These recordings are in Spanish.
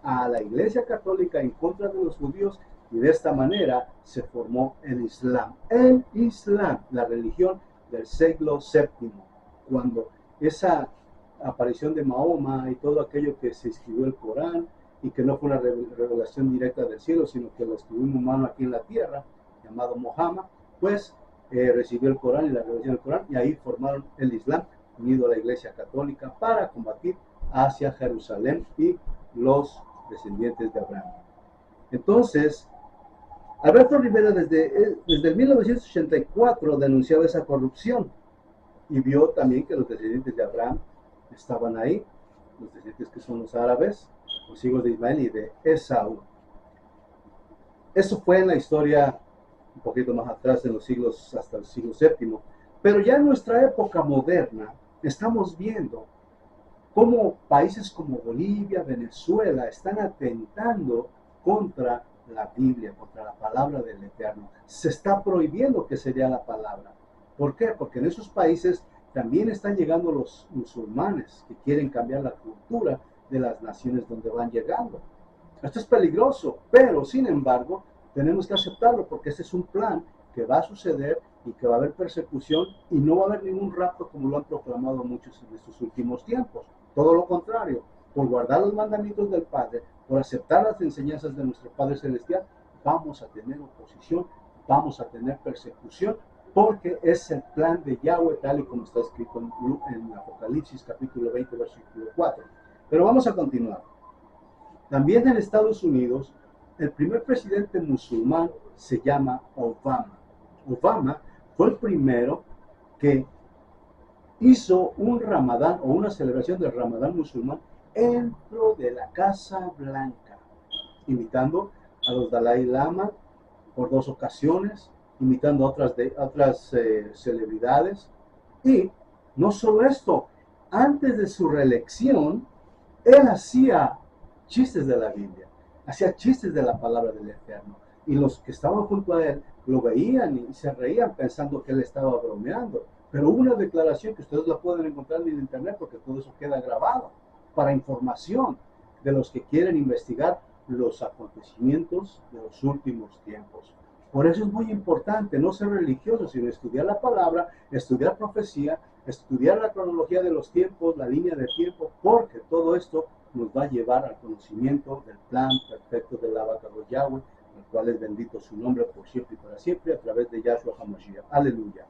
a la Iglesia Católica en contra de los judíos, y de esta manera se formó el Islam. El Islam, la religión del siglo séptimo, cuando esa aparición de Mahoma y todo aquello que se escribió el Corán, y que no fue una revelación directa del cielo, sino que lo escribió un humano aquí en la tierra, llamado Mohammed, pues recibió el Corán y la revelación del Corán, y ahí formaron el Islam, unido a la Iglesia Católica, para combatir hacia Jerusalén y los descendientes de Abraham. Entonces, Alberto Rivera desde el 1984 denunciaba esa corrupción y vio también que los descendientes de Abraham estaban ahí, los descendientes que son los árabes, los hijos de Ismael y de Esaú. Eso fue en la historia un poquito más atrás, en los siglos, hasta el siglo séptimo. Pero ya en nuestra época moderna estamos viendo cómo países como Bolivia, Venezuela están atentando contra la Biblia, contra la palabra del Eterno. Se está prohibiendo que se lea la palabra. ¿Por qué? Porque en esos países también están llegando los musulmanes que quieren cambiar la cultura de las naciones donde van llegando. Esto es peligroso, pero sin embargo tenemos que aceptarlo, porque ese es un plan que va a suceder y que va a haber persecución, y no va a haber ningún rapto como lo han proclamado muchos en estos últimos tiempos. Todo lo contrario, por guardar los mandamientos del Padre, por aceptar las enseñanzas de nuestro Padre Celestial, vamos a tener oposición, vamos a tener persecución, porque es el plan de Yahweh, tal y como está escrito en Apocalipsis capítulo 20, versículo 4. Pero vamos a continuar. También en Estados Unidos, el primer presidente musulmán se llama Obama. Obama fue el primero que hizo un Ramadán o una celebración del Ramadán musulmán dentro de la Casa Blanca, invitando a los Dalai Lama por 2 ocasiones, invitando a otras celebridades. Y no solo esto, antes de su reelección, él hacía chistes de la Biblia, hacía chistes de la palabra del Eterno, y los que estaban junto a él lo veían y se reían pensando que él estaba bromeando. Pero hubo una declaración que ustedes la pueden encontrar en internet, porque todo eso queda grabado para información de los que quieren investigar los acontecimientos de los últimos tiempos. Por eso es muy importante no ser religioso, sino estudiar la palabra, estudiar profecía, estudiar la cronología de los tiempos, la línea de tiempo, porque todo esto nos va a llevar al conocimiento del plan perfecto del Abacados Yahweh, el cual es bendito su nombre por siempre y para siempre, a través de Yahshua HaMashiach. Aleluya.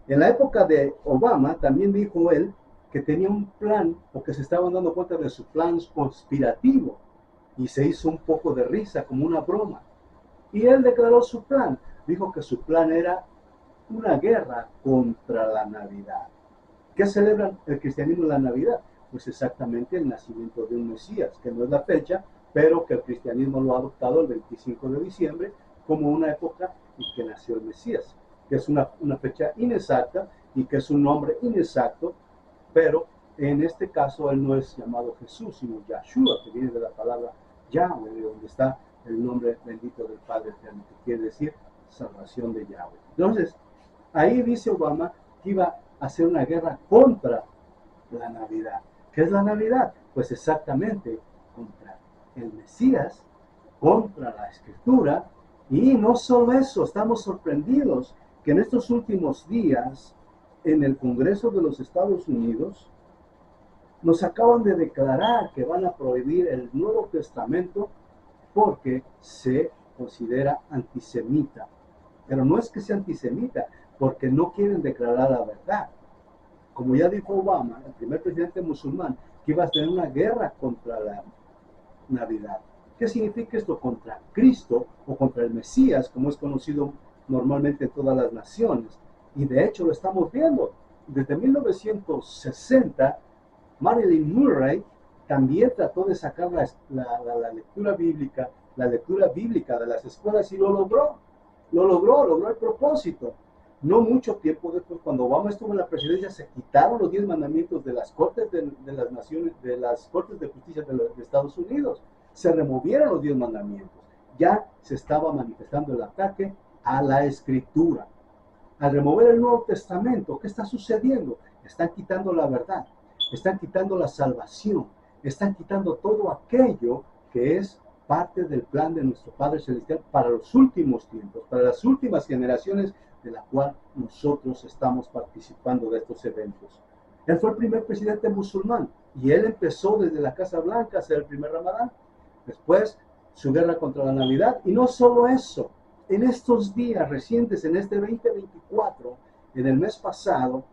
En la época de Obama también dijo él que tenía un plan, o que se estaban dando cuenta de su plan conspirativo, y se hizo un poco de risa, como una broma. Y él declaró su plan. Dijo que su plan era una guerra contra la Navidad. ¿Qué celebran el cristianismo en la Navidad? Pues exactamente el nacimiento de un Mesías, que no es la fecha, pero que el cristianismo lo ha adoptado el 25 de diciembre como una época en que nació el Mesías, que es una fecha inexacta y que es un nombre inexacto, pero en este caso él no es llamado Jesús, sino Yahshua, que viene de la palabra Yahweh, de donde está el nombre bendito del Padre Eterno, que quiere decir salvación de Yahweh. Entonces, ahí dice Obama que iba a hacer una guerra contra la Navidad. ¿Qué es la Navidad? Pues exactamente contra el Mesías, contra la Escritura. Y no solo eso, estamos sorprendidos que en estos últimos días, en el Congreso de los Estados Unidos, nos acaban de declarar que van a prohibir el Nuevo Testamento porque se considera antisemita. Pero no es que sea antisemita, porque no quieren declarar la verdad. Como ya dijo Obama, el primer presidente musulmán, que iba a tener una guerra contra la Navidad. ¿Qué significa esto? Contra Cristo o contra el Mesías, como es conocido normalmente en todas las naciones. Y de hecho lo estamos viendo. Desde 1960, Marilyn Murray también trató de sacar la lectura bíblica de las escuelas, y lo logró el propósito. No mucho tiempo después, cuando Obama estuvo en la presidencia, se quitaron los 10 mandamientos de las Cortes de las Naciones, de las Cortes de Justicia de Estados Unidos. Se removieron los 10 mandamientos. Ya se estaba manifestando el ataque a la Escritura. Al remover el Nuevo Testamento, ¿qué está sucediendo? Están quitando la verdad, están quitando la salvación, están quitando todo aquello que que es parte del plan de nuestro Padre Celestial para los últimos tiempos, para las últimas generaciones de la cual nosotros estamos participando de estos eventos. Él fue el primer presidente musulmán y él empezó desde la Casa Blanca a hacer el primer Ramadán. Después, su guerra contra la Navidad. Y no solo eso, en estos días recientes, en este 2024, en el mes pasado,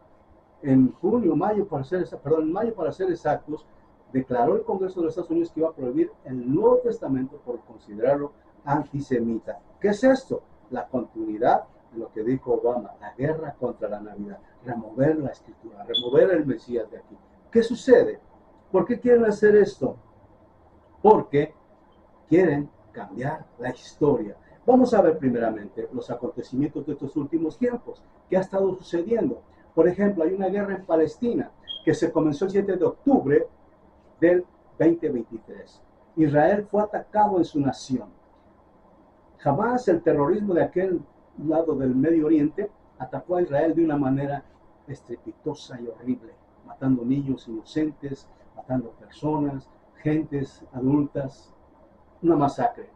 en mayo para ser exactos, declaró el Congreso de los Estados Unidos que iba a prohibir el Nuevo Testamento por considerarlo antisemita. ¿Qué es esto? La continuidad de lo que dijo Obama, la guerra contra la Navidad, remover la escritura, remover el Mesías de aquí. ¿Qué sucede? ¿Por qué quieren hacer esto? Porque quieren cambiar la historia. Vamos a ver primeramente los acontecimientos de estos últimos tiempos. ¿Qué ha estado sucediendo? Por ejemplo, hay una guerra en Palestina que se comenzó el 7 de octubre del 2023. Israel fue atacado en su nación. Jamás el terrorismo de aquel lado del Medio Oriente atacó a Israel de una manera estrepitosa y horrible, matando niños inocentes, matando personas, gentes adultas, una masacre.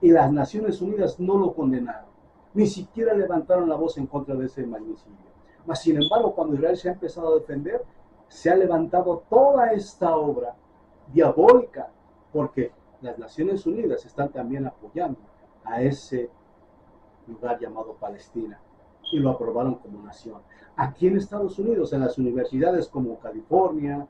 Y las Naciones Unidas no lo condenaron, ni siquiera levantaron la voz en contra de ese magnicidio. Mas, sin embargo, cuando Israel se ha empezado a defender, se ha levantado toda esta obra diabólica, porque las Naciones Unidas están también apoyando a ese lugar llamado Palestina y lo aprobaron como nación. Aquí en Estados Unidos, en las universidades como California,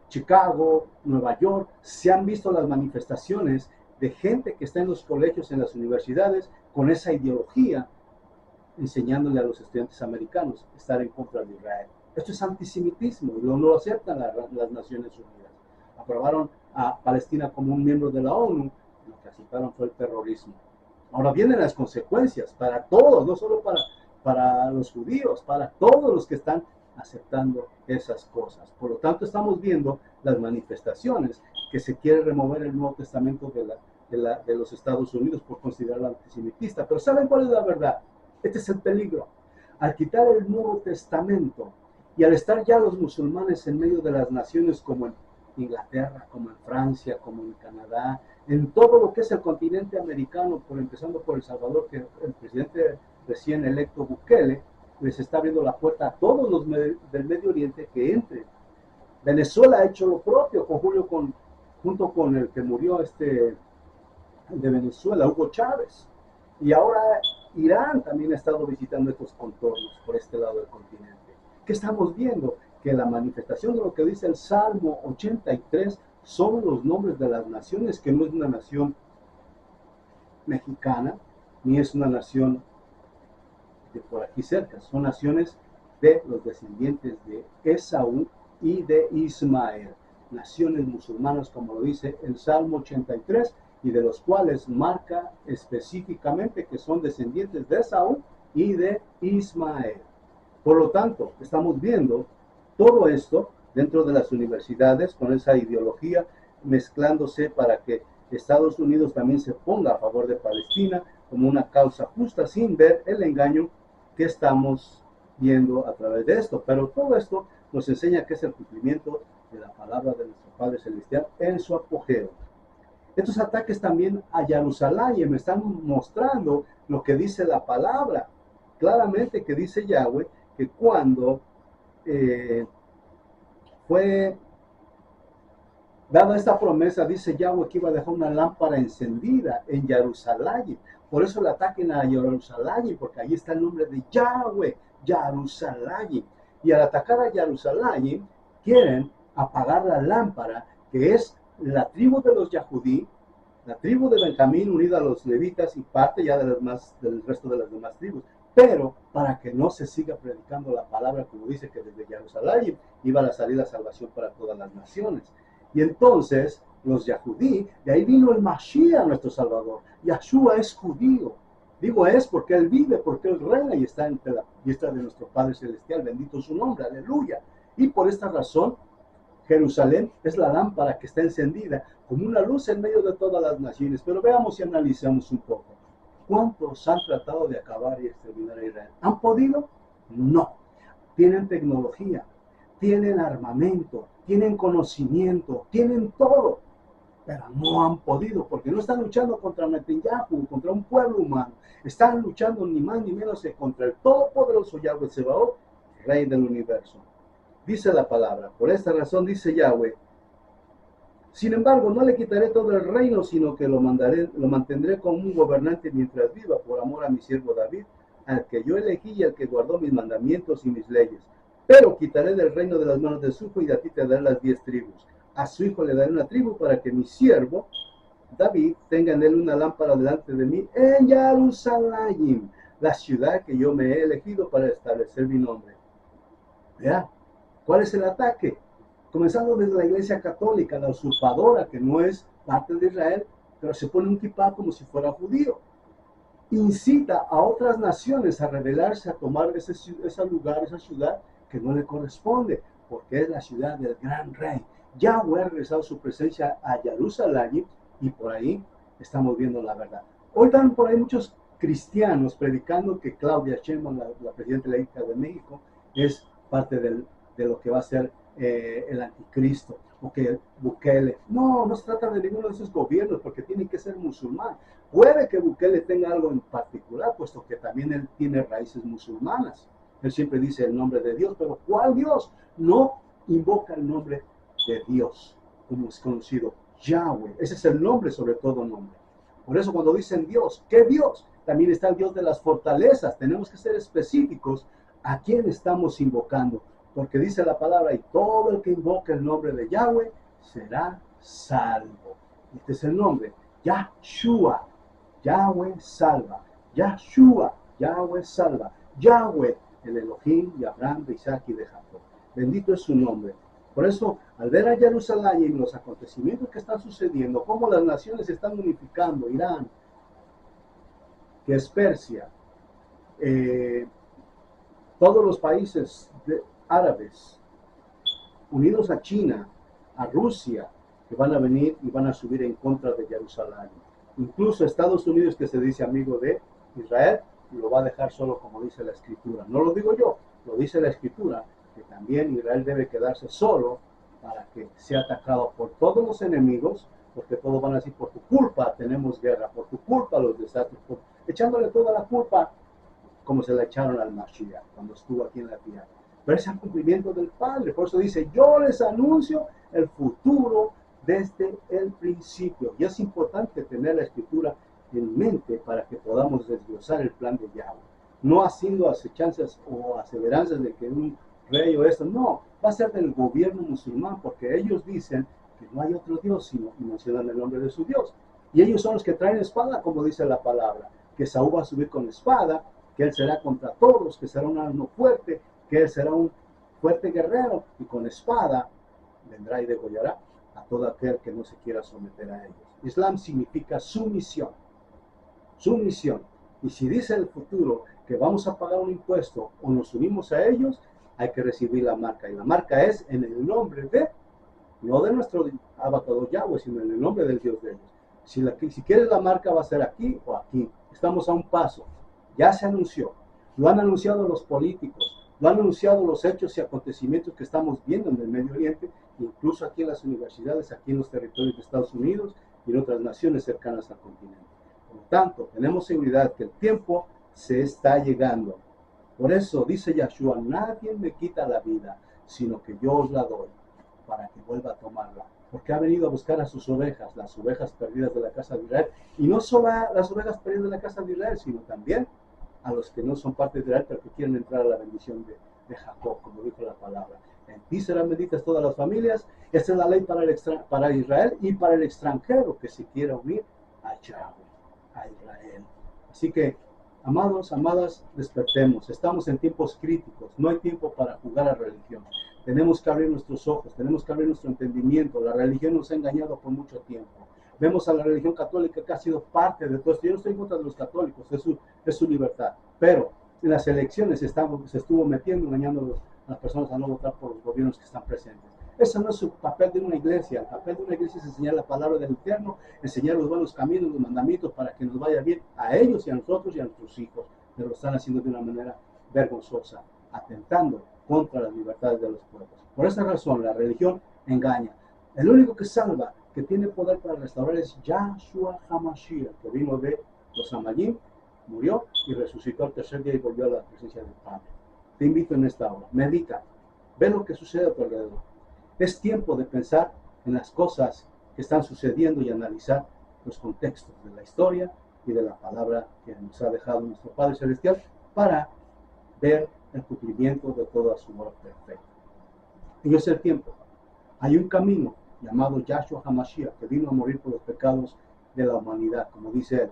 Chicago, Nueva York, se han visto las manifestaciones de gente que está en los colegios, en las universidades, con esa ideología, enseñándole a los estudiantes americanos a estar en contra de Israel. Esto es antisemitismo y no lo aceptan las Naciones Unidas. Aprobaron a Palestina como un miembro de la ONU, y lo que aceptaron fue el terrorismo. Ahora vienen las consecuencias para todos, no solo para los judíos, para todos los que están aceptando esas cosas. Por lo tanto, estamos viendo las manifestaciones que se quiere remover el Nuevo Testamento de los Estados Unidos por considerarlo antisemitista. Pero ¿saben cuál es la verdad? Este es el peligro. Al quitar el Nuevo Testamento y al estar ya los musulmanes en medio de las naciones como en Inglaterra, como en Francia, como en Canadá, en todo lo que es el continente americano, empezando por El Salvador, que el presidente recién electo Bukele les está abriendo la puerta a todos los del Medio Oriente que entren. Venezuela ha hecho lo propio junto con el que murió de Venezuela, Hugo Chávez. Y ahora Irán también ha estado visitando estos contornos por este lado del continente. ¿Qué estamos viendo? Que la manifestación de lo que dice el Salmo 83 son los nombres de las naciones, que no es una nación mexicana, ni es una nación de por aquí cerca, son naciones de los descendientes de Esaú y de Ismael, naciones musulmanas, como lo dice el Salmo 83, y de los cuales marca específicamente que son descendientes de Esaú y de Ismael. Por lo tanto, estamos viendo todo esto dentro de las universidades con esa ideología mezclándose para que Estados Unidos también se ponga a favor de Palestina como una causa justa sin ver el engaño que estamos viendo a través de esto. Pero todo esto nos enseña que es el cumplimiento de la palabra de nuestro Padre Celestial en su apogeo. Estos ataques también a Jerusalén me están mostrando lo que dice la palabra. Claramente que dice Yahweh que cuando fue dada esta promesa, dice Yahweh que iba a dejar una lámpara encendida en Jerusalén. Por eso le ataquen a Jerusalén, porque ahí está el nombre de Yahweh, Jerusalén. Y al atacar a Jerusalén, quieren apagar la lámpara, que es la tribu de los Yahudí, la tribu de Benjamín unida a los levitas y parte ya del resto de las demás tribus. Pero para que no se siga predicando la palabra, como dice que desde Jerusalén iba a salir la salvación para todas las naciones. Y entonces los Yahudí, de ahí vino el Mashiach, nuestro Salvador. Yahshua es judío. Digo es porque Él vive, porque Él reina y está entre la diestra de nuestro Padre Celestial. Bendito su nombre, aleluya. Y por esta razón, Jerusalén es la lámpara que está encendida como una luz en medio de todas las naciones. Pero veamos y analicemos un poco. ¿Cuántos han tratado de acabar y exterminar a Israel? ¿Han podido? No. Tienen tecnología, tienen armamento, tienen conocimiento, tienen todo. pero no han podido, porque no están luchando contra Netanyahu, contra un pueblo humano. Están luchando ni más ni menos que contra el todopoderoso Yahweh Sebaot, Rey del universo. Dice la palabra, por esta razón dice Yahweh, sin embargo, no le quitaré todo el reino, sino que lo mantendré como un gobernante mientras viva, por amor a mi siervo David, al que yo elegí y al que guardó mis mandamientos y mis leyes. Pero quitaré del reino de las manos de su hijo, y a ti te daré las 10 tribus. A su hijo le daré una tribu para que mi siervo David tenga en él una lámpara delante de mí en Jerusalén, la ciudad que yo me he elegido para establecer mi nombre. Vean, ¿cuál es el ataque? Comenzando desde la Iglesia Católica, la usurpadora, que no es parte de Israel, pero se pone un kipá como si fuera judío. Incita a otras naciones a rebelarse, a tomar ese lugar, esa ciudad que no le corresponde, porque es la ciudad del gran rey. Yahweh ha regresado su presencia a Jerusalén y por ahí estamos viendo la verdad. Hoy están por ahí muchos cristianos predicando que Claudia Sheinbaum, la presidenta electa de México, es parte de lo que va a ser el anticristo, o que Bukele. No, no se trata de ninguno de esos gobiernos, porque tiene que ser musulmán. Puede que Bukele tenga algo en particular, puesto que también él tiene raíces musulmanas. Él siempre dice el nombre de Dios, pero ¿cuál Dios? No invoca el nombre de Dios, como es conocido, Yahweh. Ese es el nombre sobre todo nombre. Por eso cuando dicen Dios, ¿qué Dios? También está el Dios de las fortalezas. Tenemos que ser específicos a quién estamos invocando, porque dice la palabra, y todo el que invoque el nombre de Yahweh será salvo. Este es el nombre, Yahshua, Yahweh salva, Yahshua, Yahweh salva, Yahweh, el Elohim de Abraham, de Isaac y de Jacob. Bendito es su nombre. Por eso, al ver a Jerusalén y los acontecimientos que están sucediendo, cómo las naciones se están unificando, Irán, que es Persia, todos los países árabes, unidos a China, a Rusia, que van a venir y van a subir en contra de Jerusalén. Incluso Estados Unidos, que se dice amigo de Israel, lo va a dejar solo, como dice la Escritura. No lo digo yo, lo dice la Escritura, que también Israel debe quedarse solo para que sea atacado por todos los enemigos, porque todos van a decir, por tu culpa tenemos guerra, por tu culpa los desastres, echándole toda la culpa como se la echaron al Mashiach cuando estuvo aquí en la tierra. Pero es el cumplimiento del Padre. Por eso dice, yo les anuncio el futuro desde el principio. Y es importante tener la Escritura en mente para que podamos desglosar el plan de Yahweh. No haciendo acechanzas o aseveranzas de que un rey o esto. No, va a ser del gobierno musulmán, porque ellos dicen que no hay otro Dios, sino y mencionan el nombre de su Dios. Y ellos son los que traen espada, como dice la palabra, que Saúl va a subir con espada, que él será contra todos, que será un asno fuerte, que él será un fuerte guerrero, y con espada vendrá y degollará a todo aquel que no se quiera someter a ellos. Islam significa sumisión, sumisión. Y si dice el futuro que vamos a pagar un impuesto o nos unimos a ellos, hay que recibir la marca. Y la marca es en el nombre de, no de nuestro abacado Yahweh, sino en el nombre del Dios de ellos. Si quieres la marca, va a ser aquí o aquí. Estamos a un paso. Ya se anunció. Lo han anunciado los políticos. Lo han anunciado los hechos y acontecimientos que estamos viendo en el Medio Oriente, incluso aquí en las universidades, aquí en los territorios de Estados Unidos y en otras naciones cercanas al continente. Por lo tanto, tenemos seguridad que el tiempo se está llegando. Por eso dice Yahshua, nadie me quita la vida, sino que yo os la doy para que vuelva a tomarla. Porque ha venido a buscar a sus ovejas, las ovejas perdidas de la casa de Israel. Y no solo a las ovejas perdidas de la casa de Israel, sino también a los que no son parte de Israel, pero que quieren entrar a la bendición de Jacob, como dijo la palabra. En ti serán benditas todas las familias. Esta es la ley para Israel y para el extranjero que se quiera unir a Yahweh, a Israel. Así que, amados, amadas, despertemos. Estamos en tiempos críticos. No hay tiempo para jugar a religión. Tenemos que abrir nuestros ojos, tenemos que abrir nuestro entendimiento. La religión nos ha engañado por mucho tiempo. Vemos a la religión católica que ha sido parte de todo esto. Yo no estoy en contra de los católicos, es su libertad. Pero en las elecciones se estuvo metiendo, engañando a las personas a no votar por los gobiernos que están presentes. Ese no es el papel de una iglesia. El papel de una iglesia es enseñar la palabra del Eterno, enseñar los buenos caminos, los mandamientos para que nos vaya bien a ellos y a nosotros y a nuestros hijos. Pero lo están haciendo de una manera vergonzosa, atentando contra las libertades de los pueblos. Por esa razón, la religión engaña. El único que salva que tiene poder para restaurar es Yahshua HaMashiach, que vino de los Amayim, murió y resucitó al tercer día y volvió a la presencia del Padre. Te invito en esta hora, medita, ve lo que sucede a tu alrededor. Es tiempo de pensar en las cosas que están sucediendo y analizar los contextos de la historia y de la palabra que nos ha dejado nuestro Padre Celestial para ver el cumplimiento de toda su obra perfecta. Y es el tiempo. Hay un camino llamado Yahshua HaMashiach que vino a morir por los pecados de la humanidad, como dice él.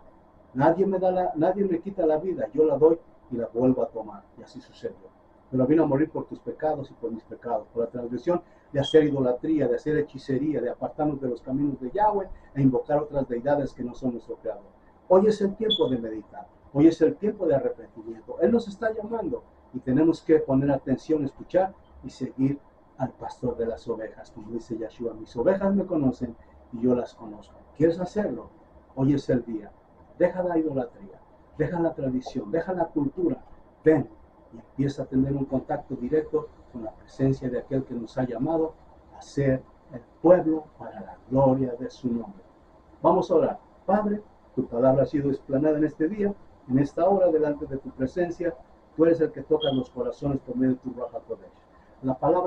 Nadie me quita la vida, yo la doy y la vuelvo a tomar. Y así sucedió. Pero vino a morir por tus pecados y por mis pecados, por la transgresión de hacer idolatría, de hacer hechicería, de apartarnos de los caminos de Yahweh e invocar otras deidades que no son nuestro creador. Hoy es el tiempo de meditar, hoy es el tiempo de arrepentimiento. Él nos está llamando y tenemos que poner atención, escuchar y seguir al pastor de las ovejas, como dice Yahshua, mis ovejas me conocen y yo las conozco. ¿Quieres hacerlo? Hoy es el día. Deja la idolatría, deja la tradición, deja la cultura. Ven y empieza a tener un contacto directo con la presencia de aquel que nos ha llamado a ser el pueblo para la gloria de su nombre. Vamos a orar. Padre, tu palabra ha sido explanada en este día, en esta hora, delante de tu presencia. Tú eres el que toca los corazones por medio de tu Ruach HaKodesh. La palabra